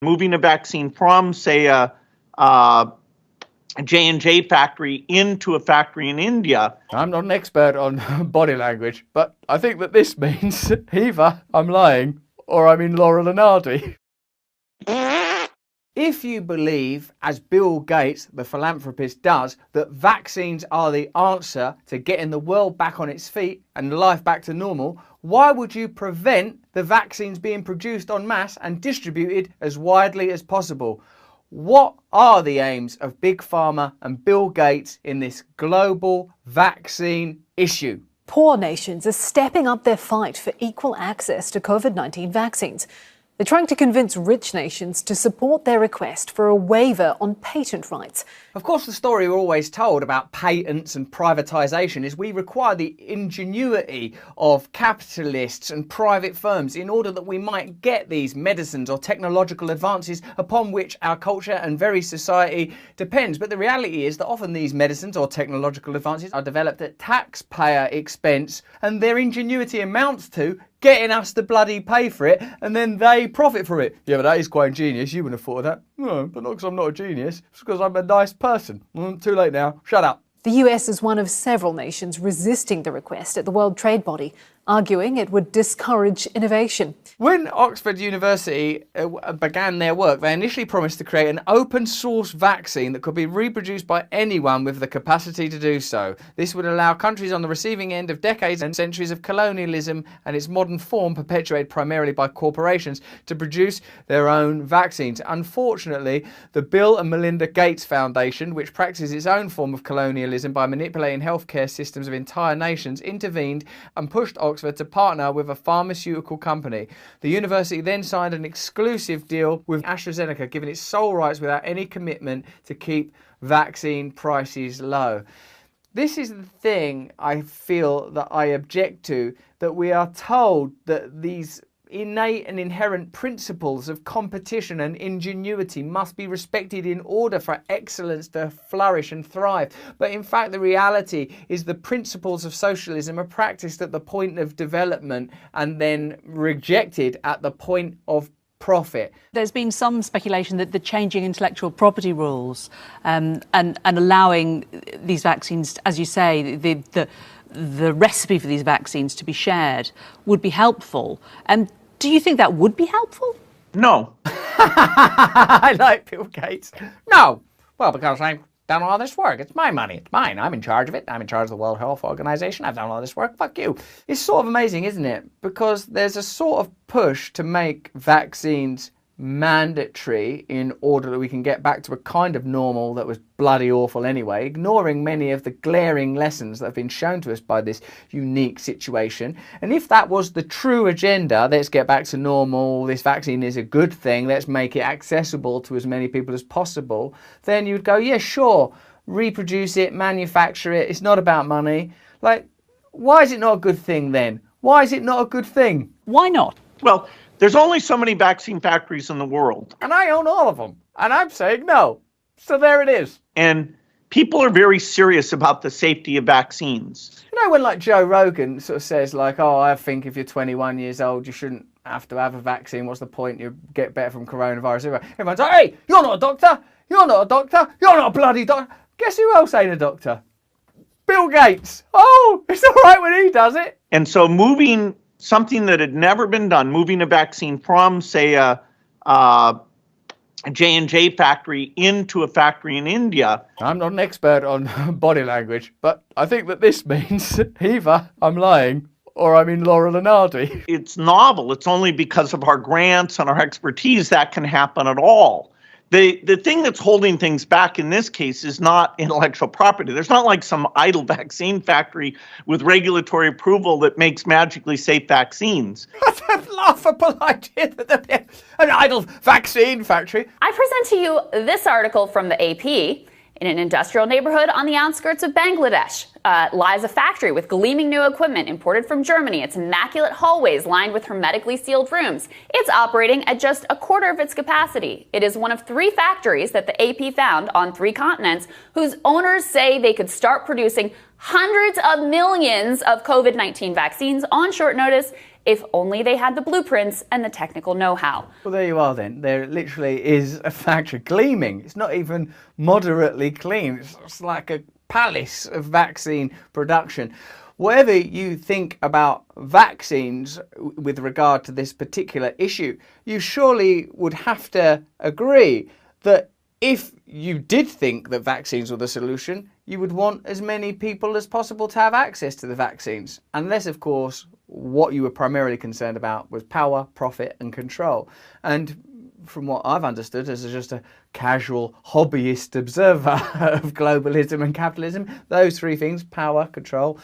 Moving a vaccine from, say, a J&J factory into a factory in India. I'm not an expert on body language, but I think that this means either I'm lying or I'm in Laurel and Hardy. If you believe, as Bill Gates, the philanthropist, does, that vaccines are the answer to getting the world back on its feet and life back to normal, why would you prevent the vaccines being produced en masse and distributed as widely as possible? What are the aims of Big Pharma and Bill Gates in this global vaccine issue? Poor nations are stepping up their fight for equal access to COVID-19 vaccines. They're trying to convince rich nations to support their request for a waiver on patent rights. Of course, the story we're always told about patents and privatisation is we require the ingenuity of capitalists and private firms in order that we might get these medicines or technological advances upon which our culture and very society depends. But the reality is that often these medicines or technological advances are developed at taxpayer expense, and their ingenuity amounts to getting us to bloody pay for it, and then they profit from it. Yeah, but that is quite ingenious. You wouldn't have thought of that. No, but not because I'm not a genius. It's because I'm a nice person. Too late now. Shut up. The US is one of several nations resisting the request at the World Trade Body, arguing it would discourage innovation. When Oxford University began their work, they initially promised to create an open source vaccine that could be reproduced by anyone with the capacity to do so. This would allow countries on the receiving end of decades and centuries of colonialism and its modern form, perpetuated primarily by corporations, to produce their own vaccines. Unfortunately, the Bill and Melinda Gates Foundation, which practices its own form of colonialism by manipulating healthcare systems of entire nations, intervened and pushed Oxford to partner with a pharmaceutical company. The university then signed an exclusive deal with AstraZeneca, giving its sole rights without any commitment to keep vaccine prices low. This is the thing I feel that I object to, that we are told that these innate and inherent principles of competition and ingenuity must be respected in order for excellence to flourish and thrive. But in fact, the reality is the principles of socialism are practiced at the point of development and then rejected at the point of profit. There's been some speculation that the changing intellectual property rules and allowing these vaccines, as you say, the recipe for these vaccines to be shared would be helpful. Do you think that would be helpful? No. I like Bill Gates. No. Well, because I've done all this work. It's my money. It's mine. I'm in charge of it. I'm in charge of the World Health Organization. I've done all this work. Fuck you. It's sort of amazing, isn't it? Because there's a sort of push to make vaccines mandatory in order that we can get back to a kind of normal that was bloody awful anyway, ignoring many of the glaring lessons that have been shown to us by this unique situation. And if that was the true agenda, let's get back to normal, this vaccine is a good thing, let's make it accessible to as many people as possible, then you'd go, yeah, sure, reproduce it, manufacture it, it's not about money. Like, why is it not a good thing then? Why is it not a good thing? Why not? Well, there's only so many vaccine factories in the world. And I own all of them. And I'm saying no. So there it is. And people are very serious about the safety of vaccines. You know, when like Joe Rogan sort of says like, oh, I think if you're 21 years old, you shouldn't have to have a vaccine. What's the point? You get better from coronavirus. Everyone's like, hey, you're not a doctor. You're not a doctor. You're not a bloody doctor. Guess who else ain't a doctor? Bill Gates. Oh, it's all right when he does it. And so moving something that had never been done, moving a vaccine from, say, a J&J factory into a factory in India. I'm not an expert on body language, but I think that this means either I'm lying or I'm in Laurel and Hardy. It's novel. It's only because of our grants and our expertise that can happen at all. The thing that's holding things back in this case is not intellectual property. There's not like some idle vaccine factory with regulatory approval that makes magically safe vaccines. That's a laughable idea that an idle vaccine factory. I present to you this article from the AP. In an industrial neighborhood on the outskirts of Bangladesh lies a factory with gleaming new equipment imported from Germany. Its immaculate hallways lined with hermetically sealed rooms. It's operating at just a quarter of its capacity. It is one of 3 factories that the AP found on 3 continents whose owners say they could start producing hundreds of millions of COVID-19 vaccines on short notice if only they had the blueprints and the technical know-how. Well, there you are then. There literally is a factory gleaming. It's not even moderately clean. It's like a palace of vaccine production. Whatever you think about vaccines with regard to this particular issue, you surely would have to agree that if you did think that vaccines were the solution, you would want as many people as possible to have access to the vaccines. Unless, of course, what you were primarily concerned about was power, profit and control. And from what I've understood as just a casual hobbyist observer of globalism and capitalism, those three things, power, control,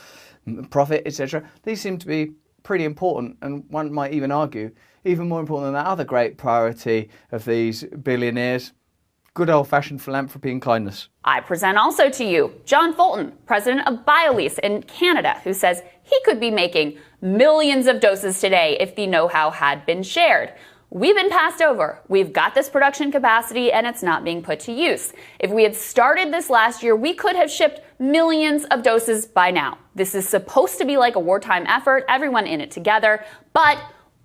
profit, etc., these seem to be pretty important, and one might even argue even more important than that other great priority of these billionaires, good old-fashioned philanthropy and kindness. I present also to you John Fulton, president of BioLease in Canada, who says he could be making millions of doses today if the know-how had been shared. We've been passed over. We've got this production capacity and it's not being put to use. If we had started this last year, we could have shipped millions of doses by now. This is supposed to be like a wartime effort, everyone in it together, but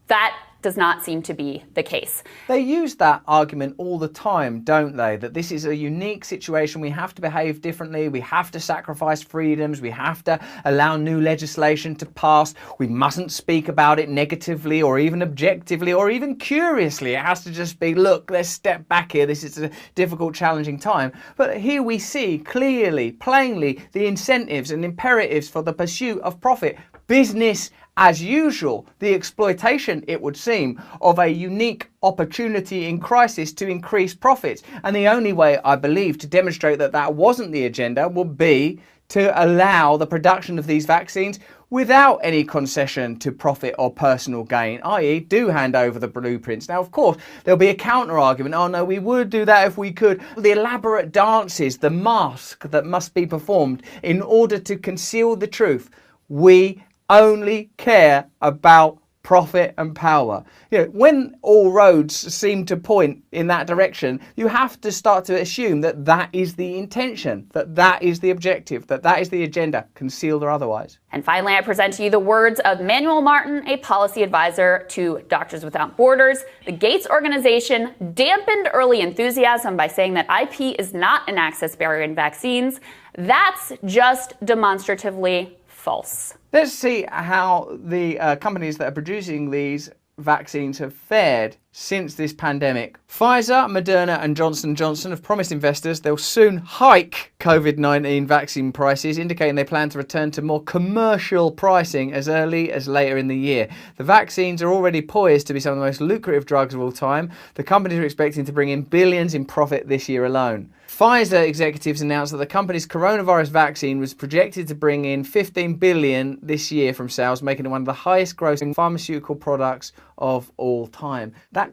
that does not seem to be the case. They use that argument all the time, don't they? That this is a unique situation, we have to behave differently, we have to sacrifice freedoms, we have to allow new legislation to pass, we mustn't speak about it negatively or even objectively or even curiously. It has to just be, look, let's step back here, this is a difficult, challenging time. But here we see clearly, plainly, the incentives and imperatives for the pursuit of profit. Business as usual, the exploitation, it would seem, of a unique opportunity in crisis to increase profits. And the only way, I believe, to demonstrate that that wasn't the agenda would be to allow the production of these vaccines without any concession to profit or personal gain, i.e. do hand over the blueprints. Now, of course, there'll be a counter-argument, oh no, we would do that if we could. The elaborate dances, the mask that must be performed in order to conceal the truth. We only care about profit and power. You know, when all roads seem to point in that direction, you have to start to assume that that is the intention, that that is the objective, that that is the agenda, concealed or otherwise. And finally, I present to you the words of Manuel Martin, a policy advisor to Doctors Without Borders. The Gates organization dampened early enthusiasm by saying that IP is not an access barrier in vaccines. That's just demonstratively false. Let's see how the companies that are producing these vaccines have fared since this pandemic. Pfizer, Moderna and Johnson & Johnson have promised investors they'll soon hike COVID-19 vaccine prices, indicating they plan to return to more commercial pricing as early as later in the year. The vaccines are already poised to be some of the most lucrative drugs of all time. The companies are expecting to bring in billions in profit this year alone. Pfizer executives announced that the company's coronavirus vaccine was projected to bring in $15 billion this year from sales, making it one of the highest grossing pharmaceutical products of all time. That's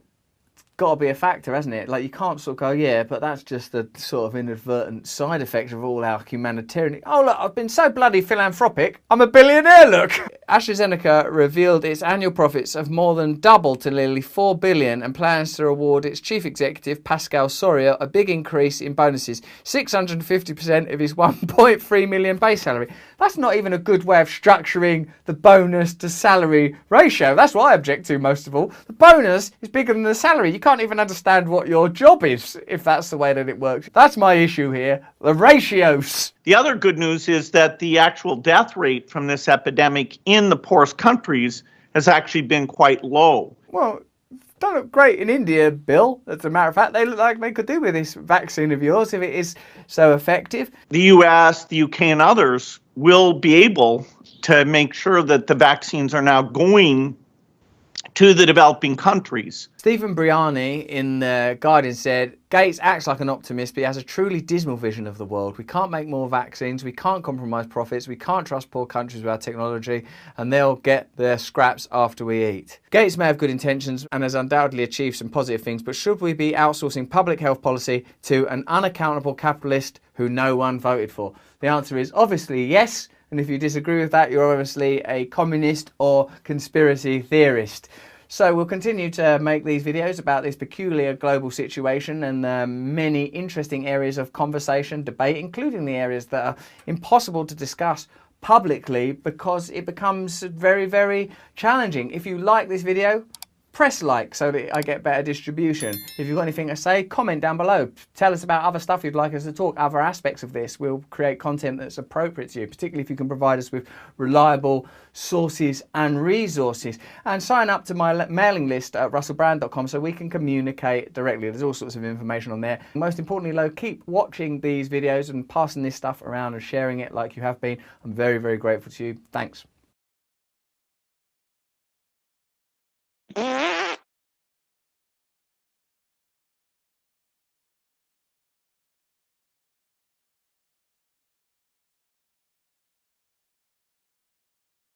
got to be a factor, hasn't it? Like, you can't sort of go, yeah, but that's just a sort of inadvertent side effect of all our humanitarian. Oh, look, I've been so bloody philanthropic, I'm a billionaire, look! AstraZeneca revealed its annual profits have more than doubled to nearly $4 billion and plans to reward its chief executive, Pascal Soriot, a big increase in bonuses, 650% of his $1.3 million base salary. That's not even a good way of structuring the bonus to salary ratio. That's what I object to most of all. The bonus is bigger than the salary. You can't even understand what your job is if that's the way that it works. That's my issue here, the ratios. The other good news is that the actual death rate from this epidemic in the poorest countries has actually been quite low. Well, don't look great in India, Bill. As a matter of fact, they look like they could do with this vaccine of yours if it is so effective. The US, the UK and others will be able to make sure that the vaccines are now going to the developing countries. Stephen Briani in The Guardian said, Gates acts like an optimist, but he has a truly dismal vision of the world. We can't make more vaccines, we can't compromise profits, we can't trust poor countries with our technology, and they'll get their scraps after we eat. Gates may have good intentions and has undoubtedly achieved some positive things, but should we be outsourcing public health policy to an unaccountable capitalist who no one voted for? The answer is obviously yes. And if you disagree with that, you're obviously a communist or conspiracy theorist. So we'll continue to make these videos about this peculiar global situation and many interesting areas of conversation, debate, including the areas that are impossible to discuss publicly because it becomes very, very challenging. If you like this video, press like so that I get better distribution. If you've got anything to say, comment down below. Tell us about other stuff you'd like us to talk, other aspects of this. We'll create content that's appropriate to you, particularly if you can provide us with reliable sources and resources. And sign up to my mailing list at russellbrand.com so we can communicate directly. There's all sorts of information on there. Most importantly, though, keep watching these videos and passing this stuff around and sharing it like you have been. I'm very, very grateful to you. Thanks.